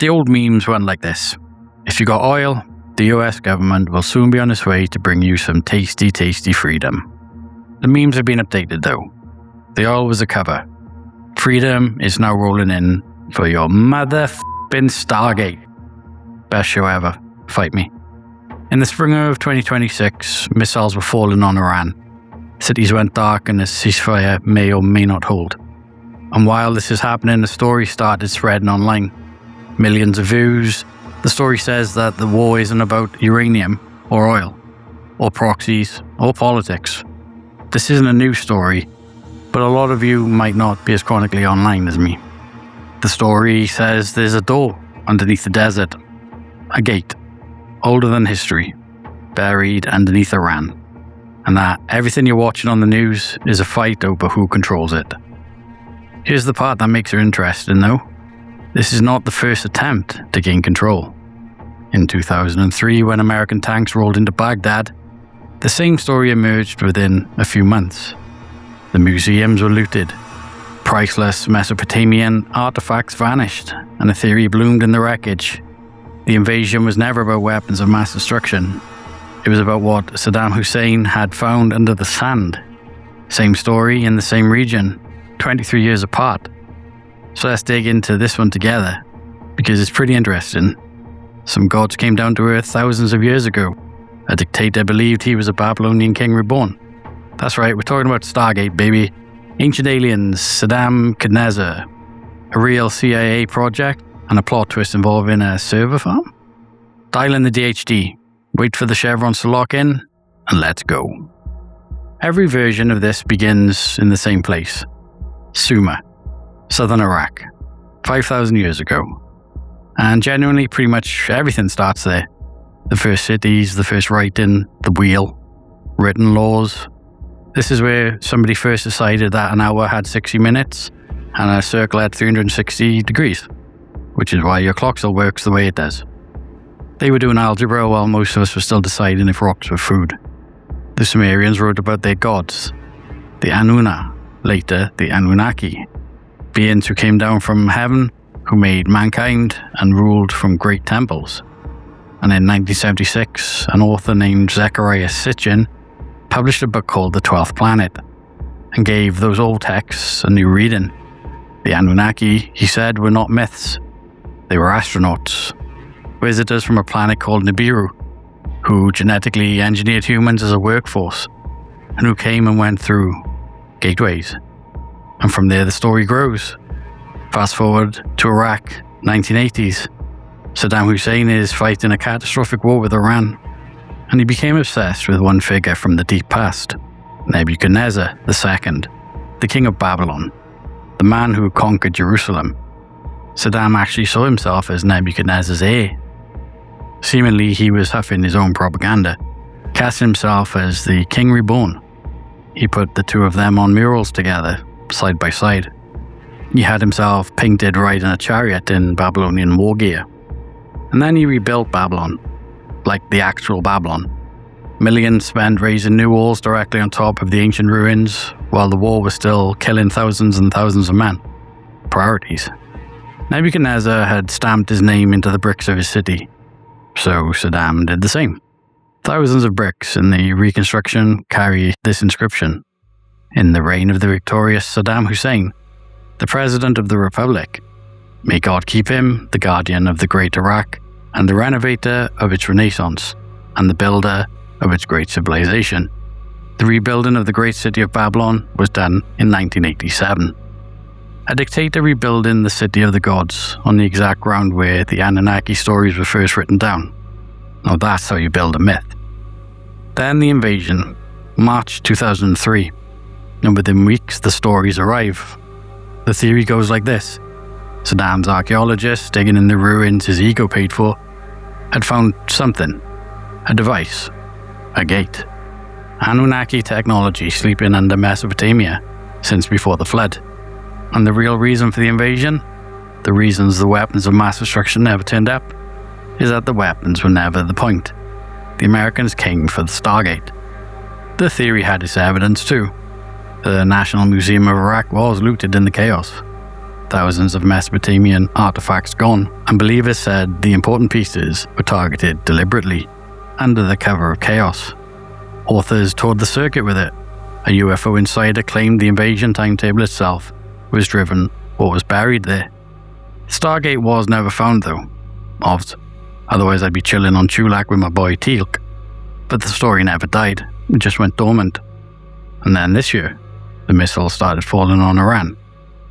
The old memes went like this. If you got oil, the US government will soon be on its way to bring you some tasty, tasty freedom. The memes have been updated though. The oil was a cover. Freedom is now rolling in for your mother-f***ing Stargate. Best show ever. Fight me. In the spring of 2026, missiles were falling on Iran. Cities went dark and a ceasefire may or may not hold. And while this is happening, the story started spreading online. Millions of views. The story says that the war isn't about uranium or oil, or proxies, or politics. This isn't a new story, but a lot of you might not be as chronically online as me. The story says there's a door underneath the desert, a gate, older than history, buried underneath Iran, and that everything you're watching on the news is a fight over who controls it. Here's the part that makes it interesting though. This is not the first attempt to gain control. In 2003, when American tanks rolled into Baghdad, the same story emerged within a few months. The museums were looted, priceless Mesopotamian artifacts vanished, and a theory bloomed in the wreckage. The invasion was never about weapons of mass destruction. It was about what Saddam Hussein had found under the sand. Same story in the same region, 23 years apart. So let's dig into this one together, because it's pretty interesting. Some gods came down to earth thousands of years ago. A dictator believed he was a Babylonian king reborn. That's right, we're talking about Stargate, baby. Ancient aliens, Nebuchadnezzar, a real CIA project, and a plot twist involving a server farm? Dial in the DHD, wait for the chevrons to lock in, and let's go. Every version of this begins in the same place. Sumer, southern Iraq, 5,000 years ago. And genuinely, pretty much everything starts there. The first cities, the first writing, the wheel, written laws. This is where somebody first decided that an hour had 60 minutes and a circle had 360 degrees, which is why your clock still works the way it does. They were doing algebra while most of us were still deciding if rocks were food. The Sumerians wrote about their gods, the Anunnaki, later the Anunnaki, beings who came down from heaven, who made mankind and ruled from great temples. And in 1976, an author named Zechariah Sitchin published a book called The 12th Planet and gave those old texts a new reading. The Anunnaki, he said, were not myths. They were astronauts, visitors from a planet called Nibiru, who genetically engineered humans as a workforce, and who came and went through gateways. And from there the story grows. Fast forward to Iraq, 1980s. Saddam Hussein is fighting a catastrophic war with Iran, and he became obsessed with one figure from the deep past, Nebuchadnezzar II, the king of Babylon, the man who conquered Jerusalem. Saddam actually saw himself as Nebuchadnezzar's heir. Seemingly, he was huffing his own propaganda, casting himself as the king reborn. He put the two of them on murals together, side by side. He had himself painted riding a chariot in Babylonian war gear. And then he rebuilt Babylon, like the actual Babylon. Millions spent raising new walls directly on top of the ancient ruins, while the war was still killing thousands and thousands of men. Priorities. Nebuchadnezzar had stamped his name into the bricks of his city, so Saddam did the same. Thousands of bricks in the reconstruction carry this inscription: in the reign of the victorious Saddam Hussein, the President of the Republic. May God keep him, the guardian of the great Iraq, and the renovator of its renaissance, and the builder of its great civilization. The rebuilding of the great city of Babylon was done in 1987. A dictator rebuilding the city of the gods on the exact ground where the Anunnaki stories were first written down. Now that's how you build a myth. Then the invasion, March 2003, and within weeks the stories arrive. The theory goes like this. Saddam's archaeologists digging in the ruins his ego paid for had found something, a device, a gate. Anunnaki technology sleeping under Mesopotamia since before the flood. And the real reason for the invasion, the reasons the weapons of mass destruction never turned up, is that the weapons were never the point. The Americans came for the Stargate. The theory had its evidence too. The National Museum of Iraq was looted in the chaos. thousands of Mesopotamian artifacts gone, and believers said the important pieces were targeted deliberately, under the cover of chaos. Authors toured the circuit with it. A UFO insider claimed the invasion timetable itself was driven or was buried there. Stargate was never found though. Otherwise I'd be chilling on Chulak with my boy Teal'c. But the story never died, it just went dormant. And then this year, the missiles started falling on Iran,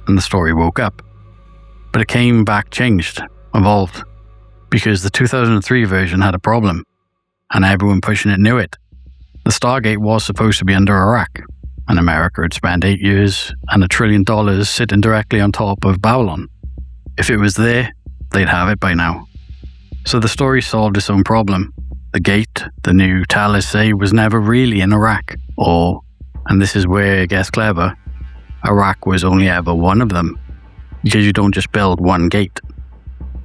and the story woke up. But it came back changed, evolved, because the 2003 version had a problem, and everyone pushing it knew it. The Stargate was supposed to be under Iraq, and America had spent 8 years and $1 trillion sitting directly on top of Babylon. If it was there, they'd have it by now. So the story solved its own problem. The gate, the new Talis say, was never really in Iraq, and this is where it gets clever, Iraq was only ever one of them, because you don't just build one gate.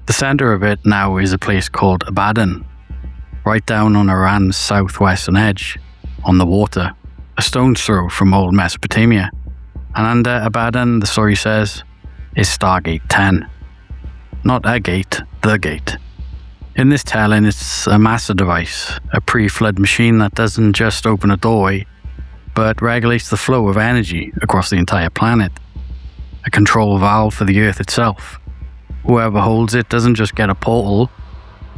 The center of it now is a place called Abaddon, right down on Iran's southwestern edge, on the water, a stone's throw from old Mesopotamia. And under Abaddon, the story says, is Stargate 10. Not a gate, the gate. In this telling, it's a master device, a pre-flood machine that doesn't just open a doorway, but regulates the flow of energy across the entire planet. A control valve for the Earth itself. Whoever holds it doesn't just get a portal,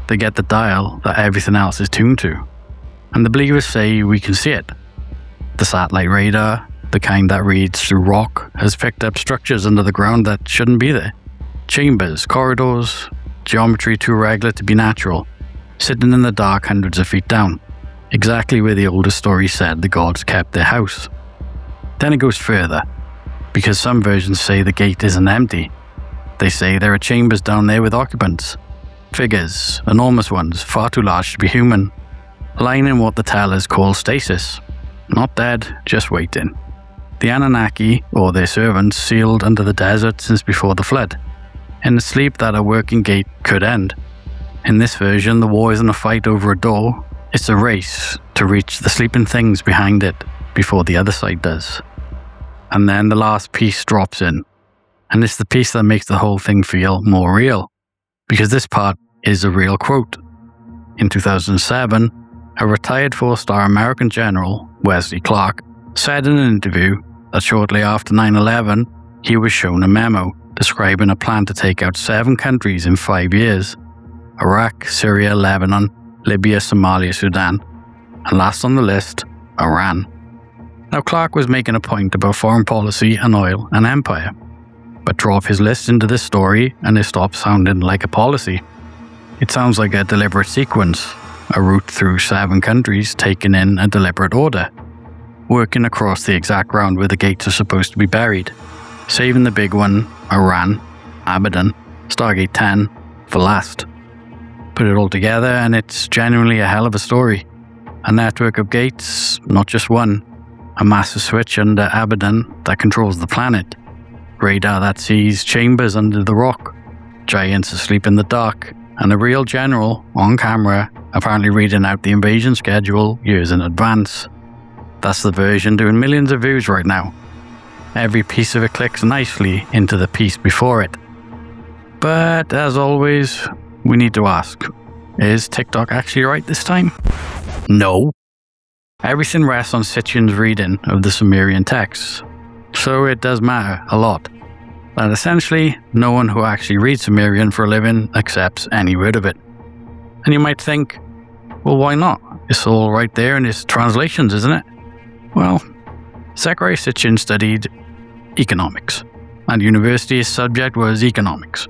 they get the dial that everything else is tuned to. And the believers say we can see it. The satellite radar, the kind that reads through rock, has picked up structures under the ground that shouldn't be there. Chambers, corridors, geometry too regular to be natural, sitting in the dark hundreds of feet down, exactly where the oldest story said the gods kept their house. Then it goes further, because some versions say the gate isn't empty. They say there are chambers down there with occupants. Figures, enormous ones, far too large to be human, lying in what the tellers call stasis. Not dead, just waiting. The Anunnaki, or their servants, sealed under the desert since before the flood, in the sleep that a working gate could end. In this version, the war isn't a fight over a door, it's a race to reach the sleeping things behind it before the other side does. And then the last piece drops in, and it's the piece that makes the whole thing feel more real, because this part is a real quote. In 2007, a retired 4-star American general, Wesley Clark, said in an interview that shortly after 9/11, he was shown a memo describing a plan to take out 7 countries in 5 years: Iraq, Syria, Lebanon, Libya, Somalia, Sudan, and last on the list, Iran. Now Clark was making a point about foreign policy and oil and empire, but drop his list into this story and it stops sounding like a policy. It sounds like a deliberate sequence, a route through 7 countries taken in a deliberate order, working across the exact ground where the gates are supposed to be buried, saving the big one, Iran, Abaddon, Stargate 10, for last. Put it all together and it's genuinely a hell of a story. A network of gates, not just one, a massive switch under Abaddon that controls the planet, radar that sees chambers under the rock, giants asleep in the dark, and a real general, on camera, apparently reading out the invasion schedule years in advance. That's the version doing millions of views right now. Every piece of it clicks nicely into the piece before it. But as always, we need to ask, is TikTok actually right this time? No. Everything rests on Sitchin's reading of the Sumerian texts, so it does matter a lot. That essentially, no one who actually reads Sumerian for a living accepts any word of it. And you might think, well, why not? It's all right there in its translations, isn't it? Well, Zachary Sitchin studied economics, and university his subject was economics,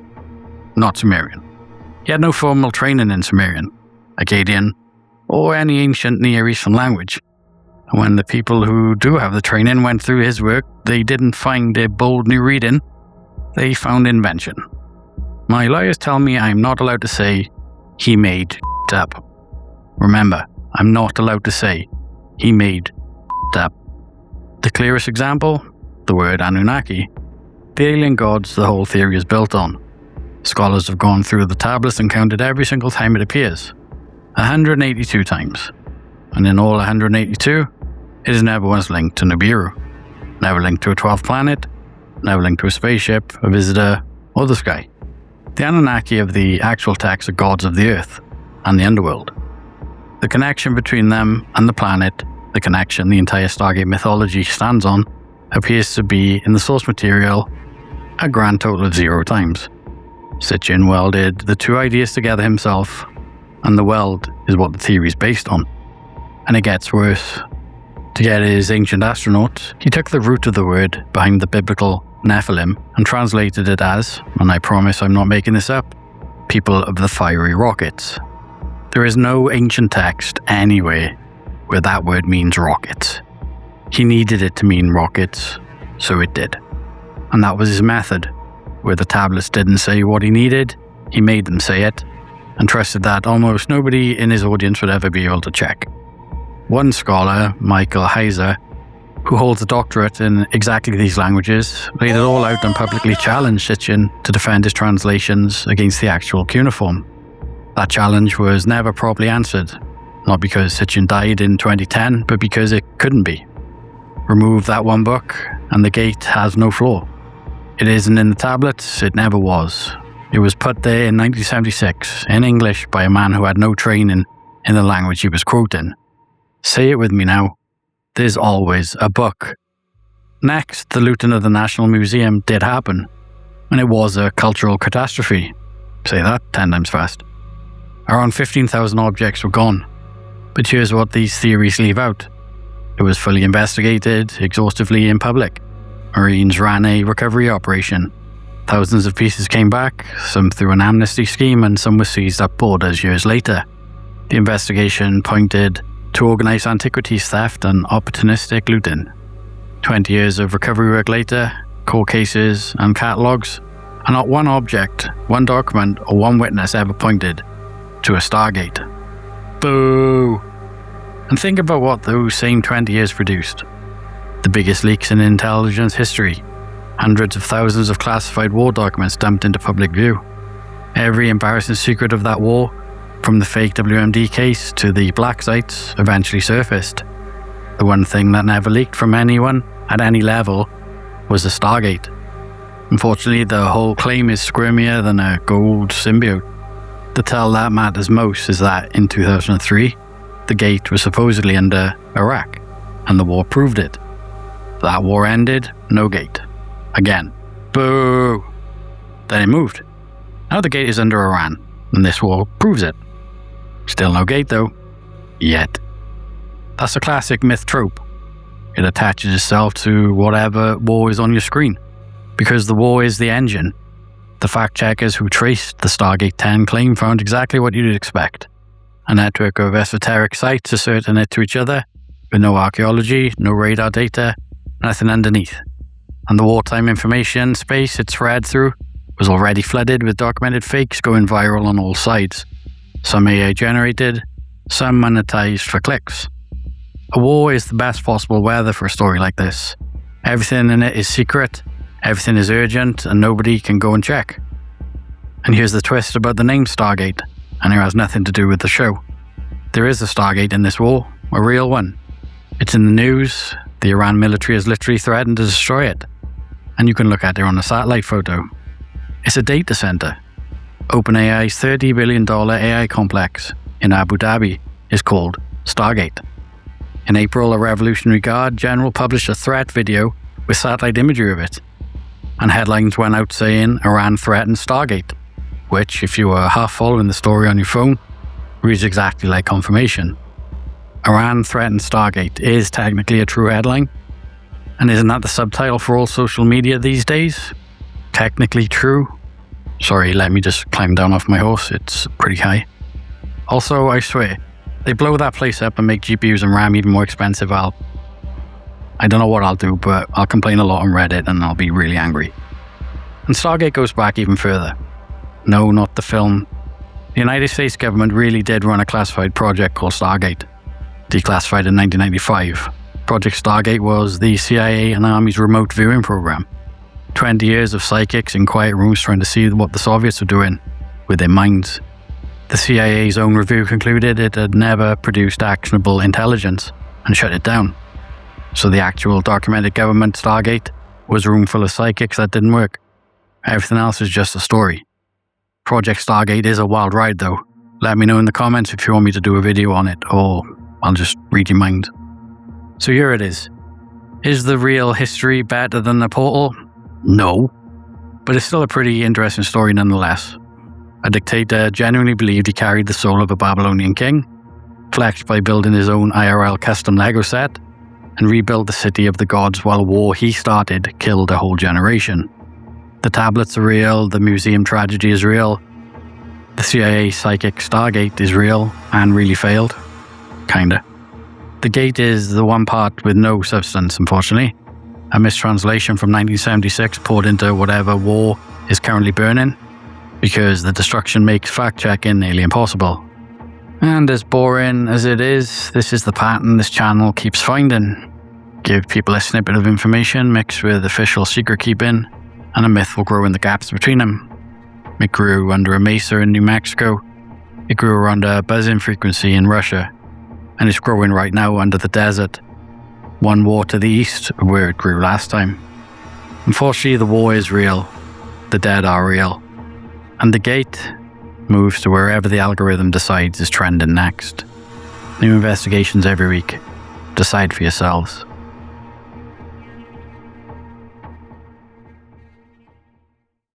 not Sumerian. He had no formal training in Sumerian, Akkadian, or any ancient Near Eastern language. And when the people who do have the training went through his work, they didn't find a bold new reading, they found invention. My lawyers tell me I'm not allowed to say, he made up. Remember, I'm not allowed to say, he made up. The clearest example, the word Anunnaki, the alien gods the whole theory is built on. Scholars have gone through the tablets and counted every single time it appears, 182 times. And in all 182, it is never once linked to Nibiru, never linked to a 12th planet, never linked to a spaceship, a visitor, or the sky. The Anunnaki of the actual text are gods of the earth and the underworld. The connection between them and the planet, the connection the entire Stargate mythology stands on, appears to be in the source material a grand total of 0 times. Sitchin welded the two ideas together himself, and the weld is what the theory is based on. And it gets worse. To get his ancient astronaut, he took the root of the word behind the biblical Nephilim and translated it as, and I promise I'm not making this up, people of the fiery rockets. There is no ancient text anywhere where that word means rockets. He needed it to mean rockets, so it did. And that was his method. Where the tablets didn't say what he needed, he made them say it, and trusted that almost nobody in his audience would ever be able to check. One scholar, Michael Heiser, who holds a doctorate in exactly these languages, laid it all out and publicly challenged Sitchin to defend his translations against the actual cuneiform. That challenge was never properly answered, not because Sitchin died in 2010, but because it couldn't be. Remove that one book, and the gate has no flaw. It isn't in the tablets, it never was. It was put there in 1976, in English, by a man who had no training in the language he was quoting. Say it with me now. There's always a book. Next, the looting of the National Museum did happen, and it was a cultural catastrophe. Say that 10 times fast. Around 15,000 objects were gone. But here's what these theories leave out. It was fully investigated, exhaustively in public. Marines ran a recovery operation. Thousands of pieces came back, some through an amnesty scheme and some were seized at borders years later. The investigation pointed to organised antiquities theft and opportunistic looting. 20 years of recovery work later, court cases and catalogues, and not one object, one document or one witness ever pointed to a Stargate. Boo! And think about what those same 20 years produced. The biggest leaks in intelligence history. Hundreds of thousands of classified war documents dumped into public view. Every embarrassing secret of that war, from the fake WMD case to the black sites, eventually surfaced. The one thing that never leaked from anyone at any level was the Stargate. Unfortunately, the whole claim is squirmier than a gold symbiote. The tell that matters most is that in 2003, the gate was supposedly under Iraq, and the war proved it. That war ended, no gate. Again. Boo! Then it moved. Now the gate is under Iran, and this war proves it. Still no gate though. Yet. That's a classic myth trope. It attaches itself to whatever war is on your screen, because the war is the engine. The fact-checkers who traced the Stargate 10 claim found exactly what you'd expect. A network of esoteric sites asserting it to each other, with no archaeology, no radar data, nothing underneath. And the wartime information space it spread through was already flooded with documented fakes going viral on all sides. Some AI generated, some monetized for clicks. A war is the best possible weather for a story like this. Everything in it is secret, everything is urgent, and nobody can go and check. And here's the twist about the name Stargate, and it has nothing to do with the show. There is a Stargate in this war, a real one. It's in the news, the Iran military has literally threatened to destroy it. And you can look at it on a satellite photo. It's a data center. OpenAI's $30 billion AI complex in Abu Dhabi is called Stargate. In April, a Revolutionary Guard general published a threat video with satellite imagery of it. And headlines went out saying Iran threatened Stargate, which, if you were half following the story on your phone, reads exactly like confirmation. Iran threatened Stargate is technically a true headline. And isn't that the subtitle for all social media these days? Technically true? Sorry, let me just climb down off my horse, it's pretty high. Also, I swear, they blow that place up and make GPUs and RAM even more expensive, I don't know what I'll do, but I'll complain a lot on Reddit and I'll be really angry. And Stargate goes back even further. No, not the film. The United States government really did run a classified project called Stargate, declassified in 1995. Project Stargate was the CIA and Army's remote viewing program. 20 years of psychics in quiet rooms trying to see what the Soviets were doing with their minds. The CIA's own review concluded it had never produced actionable intelligence and shut it down. So the actual documented government Stargate was a room full of psychics that didn't work. Everything else is just a story. Project Stargate is a wild ride though. Let me know in the comments if you want me to do a video on it, or I'll just read your mind. So here it is. Is the real history better than the portal? No. But it's still a pretty interesting story nonetheless. A dictator genuinely believed he carried the soul of a Babylonian king, flexed by building his own IRL custom Lego set, and rebuilt the city of the gods while a war he started killed a whole generation. The tablets are real, the museum tragedy is real, the CIA psychic Stargate is real and really failed. Kinda. The gate is the one part with no substance, unfortunately. A mistranslation from 1976 poured into whatever war is currently burning, because the destruction makes fact-checking nearly impossible. And as boring as it is, this is the pattern this channel keeps finding. Give people a snippet of information mixed with official secret keeping, and a myth will grow in the gaps between them. It grew under a mesa in New Mexico, it grew around a buzzing frequency in Russia, and it's growing right now under the desert, one war to the east of where it grew last time. Unfortunately, the war is real, the dead are real, and the gate moves to wherever the algorithm decides is trending next. New investigations every week. Decide for yourselves.